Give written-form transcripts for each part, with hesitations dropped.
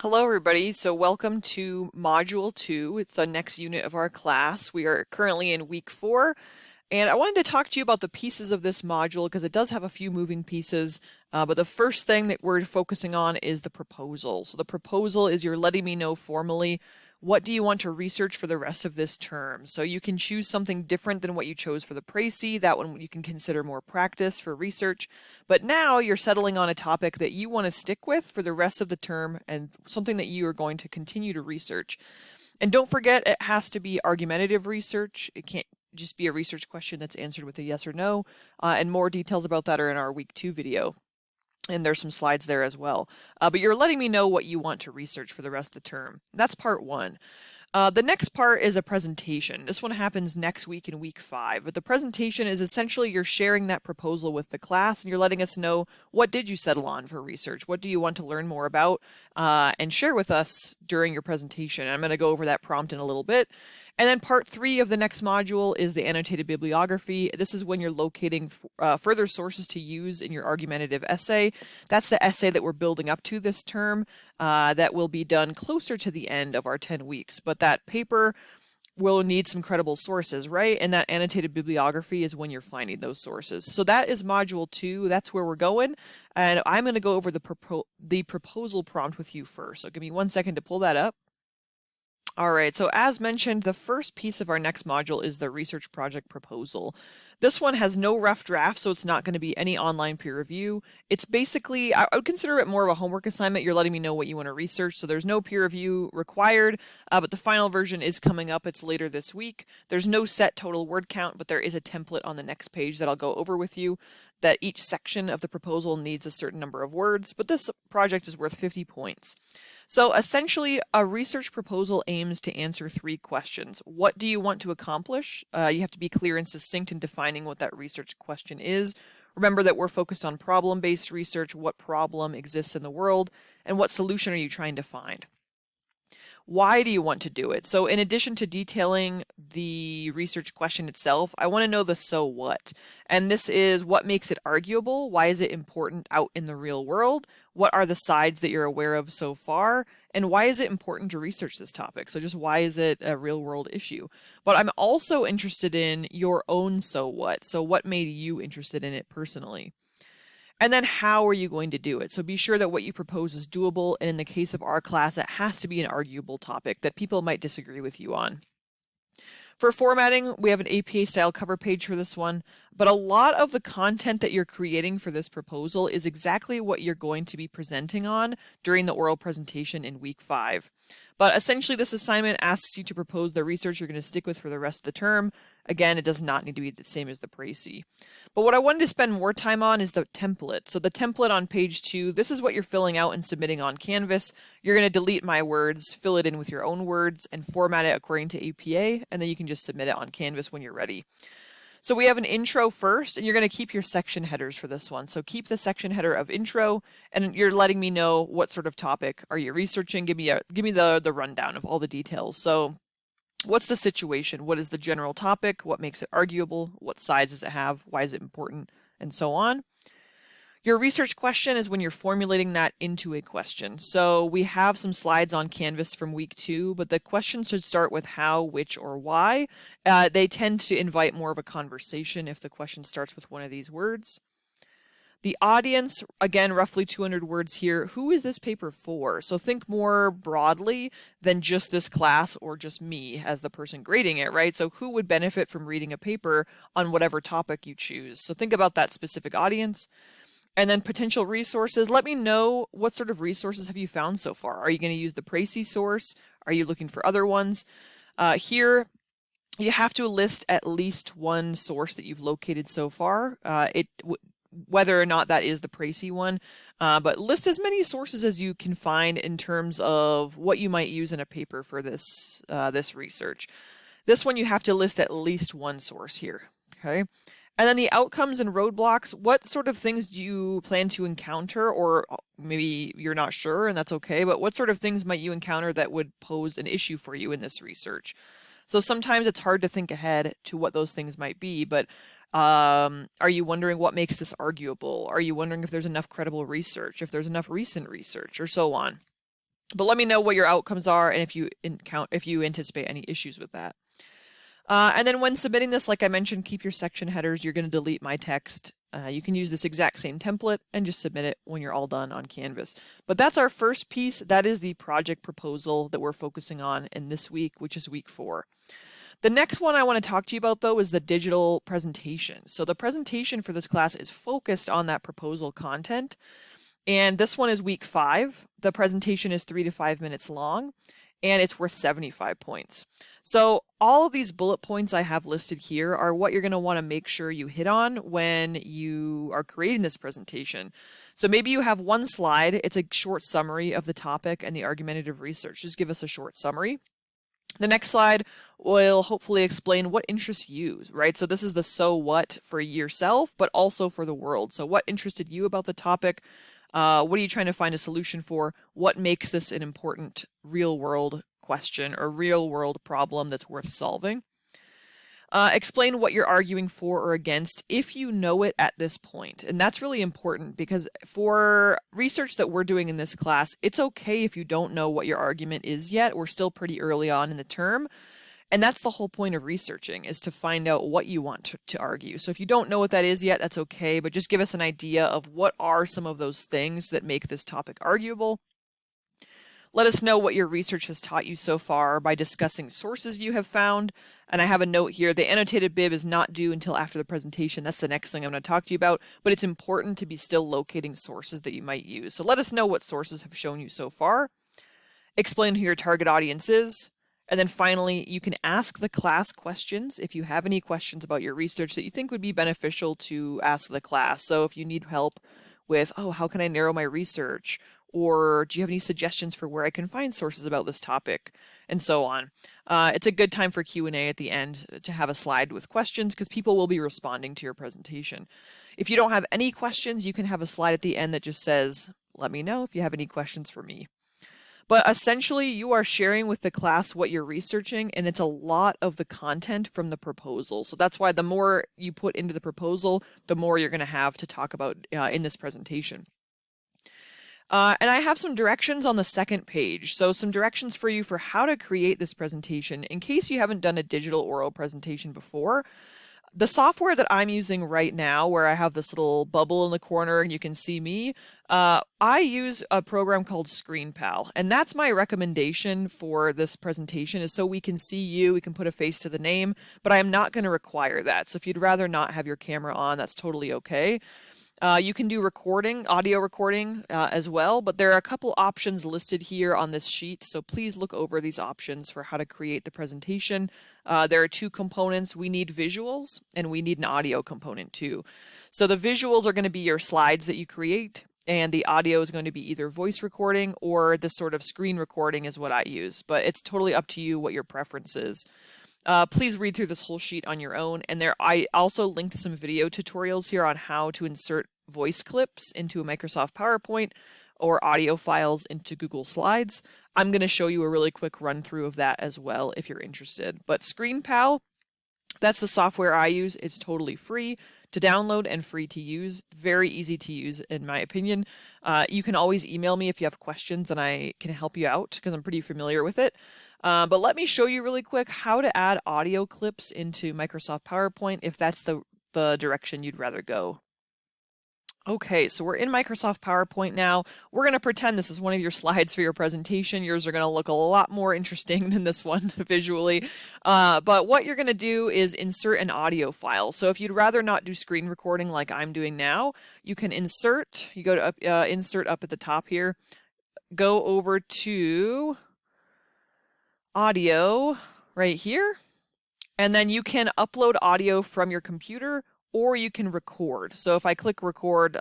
Hello, everybody. So, welcome to Module 2. It's the next unit of our class. We are currently in week 4, and I wanted to talk to you about the pieces of this module because it does have a few moving pieces. But the first thing that we're focusing on is the proposal. So, the proposal is you're letting me know formally what do you want to research for the rest of this term. So, you can choose something different than what you chose for the précis. That one you can consider more practice for research. But now you're settling on a topic that you want to stick with for the rest of the term and something that you are going to continue to research. And don't forget, it has to be argumentative research. It can't just be a research question that's answered with a yes or no. And more details about that are in our week 2 video. And there's some slides there as well. But you're letting me know what you want to research for the rest of the term. That's part 1. The next part is a presentation. This one happens next week in week 5, but the presentation is essentially you're sharing that proposal with the class and you're letting us know what did you settle on for research? What do you want to learn more about and share with us during your presentation? I'm going to go over that prompt in a little bit. And then part 3 of the next module is the annotated bibliography. This is when you're locating further sources to use in your argumentative essay. That's the essay that we're building up to this term. That will be done closer to the end of our 10 weeks. But that paper will need some credible sources, right? And that annotated bibliography is when you're finding those sources. So that is module 2. That's where we're going. And I'm going to go over the proposal prompt with you first. So give me 1 second to pull that up. All right, so as mentioned, the first piece of our next module is the research project proposal. This one has no rough draft, so it's not going to be any online peer review. It's basically, I would consider it more of a homework assignment. You're letting me know what you want to research, so there's no peer review required, but the final version is coming up. It's later this week. There's no set total word count, but there is a template on the next page that I'll go over with you, that each section of the proposal needs a certain number of words, but this project is worth 50 points. So essentially, a research proposal aims to answer 3 questions. What do you want to accomplish? You have to be clear and succinct in defining what that research question is. Remember that we're focused on problem-based research. What problem exists in the world, and what solution are you trying to find? Why do you want to do it? So in addition to detailing the research question itself, I want to know the so what. And this is what makes it arguable? Why is it important out in the real world? What are the sides that you're aware of so far? And why is it important to research this topic? So just why is it a real world issue? But I'm also interested in your own so what. So what made you interested in it personally? And then how are you going to do it? So be sure that what you propose is doable. And in the case of our class, it has to be an arguable topic that people might disagree with you on. For formatting, we have an APA style cover page for this one, but a lot of the content that you're creating for this proposal is exactly what you're going to be presenting on during the oral presentation in week 5. But essentially, this assignment asks you to propose the research you're going to stick with for the rest of the term. Again, it does not need to be the same as the précis. But what I wanted to spend more time on is the template. So the template on page 2, this is what you're filling out and submitting on Canvas. You're going to delete my words, fill it in with your own words, and format it according to APA, and then you can just submit it on Canvas when you're ready. So we have an intro first, and you're going to keep your section headers for this one. So keep the section header of intro, and you're letting me know what sort of topic are you researching. Give me the rundown of all the details. So what's the situation? What is the general topic? What makes it arguable? What size does it have? Why is it important? And so on. Your research question is when you're formulating that into a question. So we have some slides on Canvas from week 2, but the question should start with how, which, or why. They tend to invite more of a conversation if the question starts with one of these words. The audience, again, roughly 200 words here. Who is this paper for? So think more broadly than just this class or just me as the person grading it, right? So who would benefit from reading a paper on whatever topic you choose? So think about that specific audience. And then potential resources. Let me know what sort of resources have you found so far. Are you going to use the précis source? Are you looking for other ones? Here, you have to list at least one source that you've located so far. Whether or not that is the précis one, but list as many sources as you can find in terms of what you might use in a paper for this research. This one you have to list at least one source here, okay? And then the outcomes and roadblocks, what sort of things do you plan to encounter, or maybe you're not sure and that's okay, but what sort of things might you encounter that would pose an issue for you in this research? So sometimes it's hard to think ahead to what those things might be, but are you wondering what makes this arguable? Are you wondering if there's enough credible research, if there's enough recent research, or so on? But let me know what your outcomes are and if you anticipate any issues with that. And then when submitting this, like I mentioned, keep your section headers. You're going to delete my text. You can use this exact same template and just submit it when you're all done on Canvas. But that's our first piece. That is the project proposal that we're focusing on in this week, which is week 4. The next one I want to talk to you about, though, is the digital presentation. So the presentation for this class is focused on that proposal content. And this one is week 5. The presentation is 3 to 5 minutes long, and it's worth 75 points. So all of these bullet points I have listed here are what you're going to want to make sure you hit on when you are creating this presentation. So maybe you have one slide. It's a short summary of the topic and the argumentative research. Just give us a short summary. The next slide will hopefully explain what interests you, right? So this is the so what for yourself, but also for the world. So what interested you about the topic? What are you trying to find a solution for? What makes this an important real world question or real world problem that's worth solving? Explain what you're arguing for or against if you know it at this point. And that's really important because for research that we're doing in this class, it's okay if you don't know what your argument is yet. We're still pretty early on in the term. And that's the whole point of researching, is to find out what you want to argue. So if you don't know what that is yet, that's okay, but just give us an idea of what are some of those things that make this topic arguable. Let us know what your research has taught you so far by discussing sources you have found. And I have a note here, the annotated bib is not due until after the presentation. That's the next thing I'm going to talk to you about, but it's important to be still locating sources that you might use. So let us know what sources have shown you so far. Explain who your target audience is. And then finally, you can ask the class questions if you have any questions about your research that you think would be beneficial to ask the class. So if you need help with, oh, how can I narrow my research? Or do you have any suggestions for where I can find sources about this topic? And so on. It's a good time for Q&A at the end to have a slide with questions because people will be responding to your presentation. If you don't have any questions, you can have a slide at the end that just says, let me know if you have any questions for me. But essentially, you are sharing with the class what you're researching, and it's a lot of the content from the proposal. So that's why the more you put into the proposal, the more you're going to have to talk about in this presentation. And I have some directions on the second page. So some directions for you for how to create this presentation in case you haven't done a digital oral presentation before. The software that I'm using right now, where I have this little bubble in the corner and you can see me, I use a program called ScreenPal, and that's my recommendation for this presentation, is so we can see you, we can put a face to the name, but I am not going to require that. So if you'd rather not have your camera on, that's totally okay. You can do recording, audio recording as well, but there are a couple options listed here on this sheet, so please look over these options for how to create the presentation. There are 2 components. We need visuals and we need an audio component too. So the visuals are going to be your slides that you create, and the audio is going to be either voice recording or this sort of screen recording is what I use, but it's totally up to you what your preference is. Please read through this whole sheet on your own. And I also linked some video tutorials here on how to insert voice clips into a Microsoft PowerPoint or audio files into Google Slides. I'm going to show you a really quick run through of that as well if you're interested. But ScreenPal, that's the software I use. It's totally free to download and free to use. Very easy to use in my opinion. You can always email me if you have questions and I can help you out because I'm pretty familiar with it. But let me show you really quick how to add audio clips into Microsoft PowerPoint if that's the direction you'd rather go. Okay, so we're in Microsoft PowerPoint now. We're going to pretend this is one of your slides for your presentation. Yours are going to look a lot more interesting than this one visually. But what you're going to do is insert an audio file. So if you'd rather not do screen recording like I'm doing now, you can insert. You go to insert up at the top here. Go over to audio right here. And then you can upload audio from your computer or you can record. So if I click record,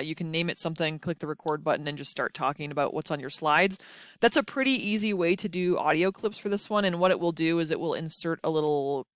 you can name it something, click the record button and just start talking about what's on your slides. That's a pretty easy way to do audio clips for this one. And what it will do is it will insert a little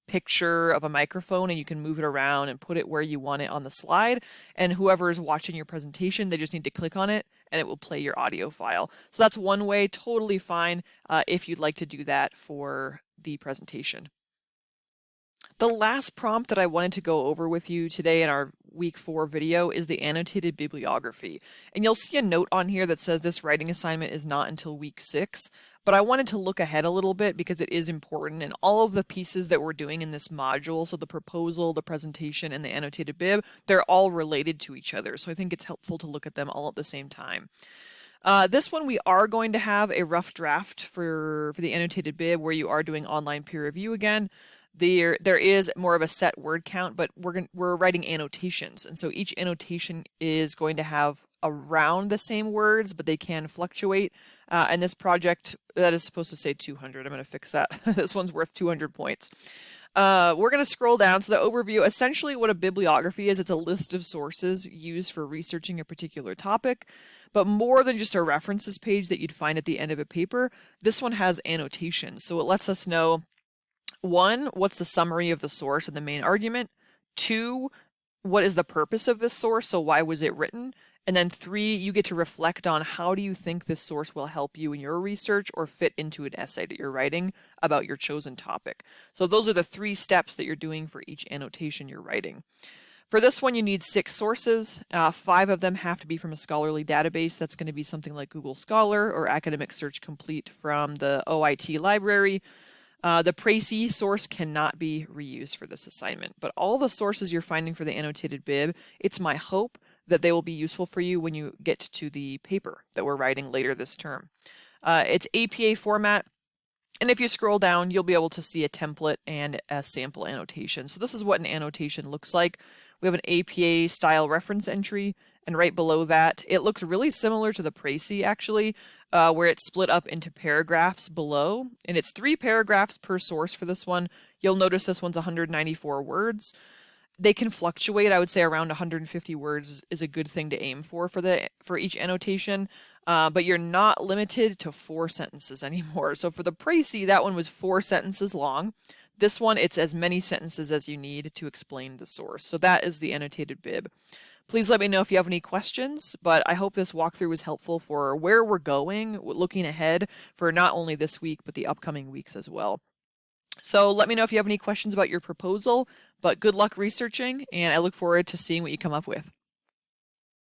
picture of a microphone and you can move it around and put it where you want it on the slide. And whoever is watching your presentation, they just need to click on it and it will play your audio file. So that's one way, totally fine if you'd like to do that for the presentation. The last prompt that I wanted to go over with you today in our week 4 video is the annotated bibliography. And you'll see a note on here that says this writing assignment is not until week 6, but I wanted to look ahead a little bit because it is important, and all of the pieces that we're doing in this module, so the proposal, the presentation, and the annotated bib, they're all related to each other. So I think it's helpful to look at them all at the same time. This one we are going to have a rough draft for the annotated bib where you are doing online peer review again. There is more of a set word count, but we're writing annotations, and so each annotation is going to have around the same words, but they can fluctuate. And this project, that is supposed to say 200. I'm going to fix that. This one's worth 200 points. We're going to scroll down. So the overview, essentially what a bibliography is, it's a list of sources used for researching a particular topic. But more than just a references page that you'd find at the end of a paper, this one has annotations. So it lets us know, 1, what's the summary of the source and the main argument? 2, what is the purpose of this source? So why was it written? And then 3, you get to reflect on how do you think this source will help you in your research or fit into an essay that you're writing about your chosen topic. So those are the 3 steps that you're doing for each annotation you're writing. For this one, you need 6 sources. 5 of them have to be from a scholarly database. That's going to be something like Google Scholar or Academic Search Complete from the OIT library. The Précis source cannot be reused for this assignment, but all the sources you're finding for the annotated bib, it's my hope that they will be useful for you when you get to the paper that we're writing later this term. It's APA format, and if you scroll down, you'll be able to see a template and a sample annotation. So this is what an annotation looks like. We have an APA style reference entry, and right below that, it looks really similar to the Précis actually, where it's split up into paragraphs below, and it's 3 paragraphs per source for this one. You'll notice this one's 194 words. They can fluctuate. I would say around 150 words is a good thing to aim for each annotation, but you're not limited to 4 sentences anymore. So for the Précis, that one was 4 sentences long. This one, it's as many sentences as you need to explain the source. So that is the annotated bib. Please let me know if you have any questions, but I hope this walkthrough was helpful for where we're going, looking ahead for not only this week, but the upcoming weeks as well. So let me know if you have any questions about your proposal, but good luck researching, and I look forward to seeing what you come up with.